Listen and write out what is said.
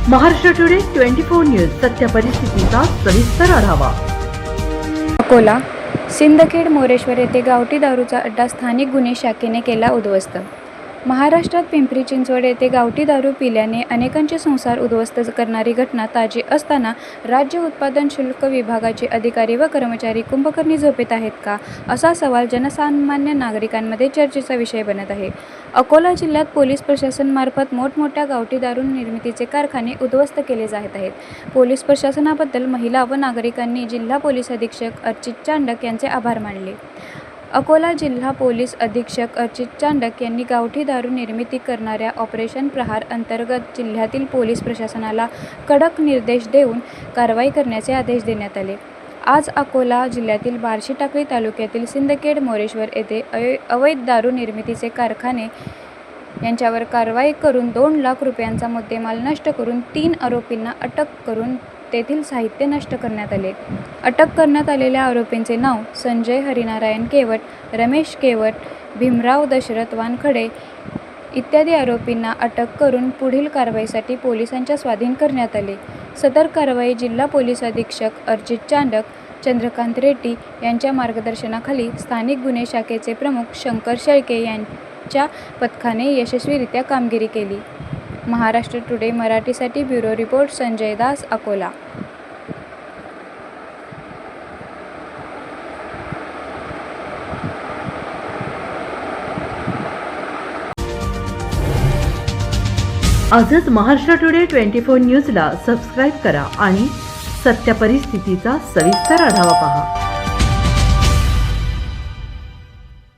Maharashtra today 24 news सत्य परिस्थितीचा सविस्तर आढावा। अकोला सिंदखेड मोरेश्वर येथे गावठी दारूचा अड्डा स्थानिक गुन्हे शाखेने केला उद्ध्वस्त। महाराष्ट्रात पिंपरी चिंचवड येथे गावठी दारू पिल्याने अनेकांचे संसार उद्ध्वस्त करणारी घटना ताजी असताना राज्य उत्पादन शुल्क विभागाचे अधिकारी व कर्मचारी कुंभकर्णी झोपेत आहेत का, असा सवाल जनसामान्य नागरिकांमध्ये चर्चेचा विषय बनत आहे। अकोला जिल्ह्यात पोलीस प्रशासनामार्फत मोठमोठ्या गावठी दारू निर्मितीचे कारखाने उद्ध्वस्त केले जात आहेत। पोलीस प्रशासनाबद्दल महिला व नागरिकांनी जिल्हा पोलीस अधीक्षक अर्चित चांडक यांचे आभार मानले। अकोला जिल्हा पोलीस अधीक्षक अर्चित चांडक यांनी गावठी दारू निर्मिती करणाऱ्या ऑपरेशन प्रहार अंतर्गत जिल्ह्यातील पोलीस प्रशासनाला कडक निर्देश देऊन कारवाई करण्याचे आदेश देण्यात आले। आज अकोला जिल्ह्यातील बार्शी टाकळी तालुक्यातील सिंदखेड मोरेश्वर येथे अवैध दारू निर्मितीचे कारखाने यांच्यावर कारवाई करून 2 लाख रुपयांचा मुद्देमाल नष्ट करून 3 आरोपींना अटक करून तेथील साहित्य नष्ट करण्यात आले। अटक करण्यात आलेल्या आरोपींचे नाव संजय हरिनारायण केवट, रमेश केवट, भीमराव दशरथ वानखडे इत्यादी आरोपींना अटक करून पुढील कारवाईसाठी पोलिसांच्या स्वाधीन करण्यात आले। सदर कारवाई जिल्हा पोलीस अधीक्षक अर्चित चांडक, चंद्रकांत रेड्डी यांच्या मार्गदर्शनाखाली स्थानिक गुन्हे शाखेचे प्रमुख शंकर शेळके यांच्या पथकाने यशस्वीरित्या कामगिरी केली। महाराष्ट्र टुडे मराठीसाठी ब्युरो रिपोर्ट संजय दास, अकोला। आजच महाराष्ट्र टुडे 24 न्यूजला सबस्क्राईब करा आणि सत्य परिस्थितीचा सविस्तर आढावा पहा।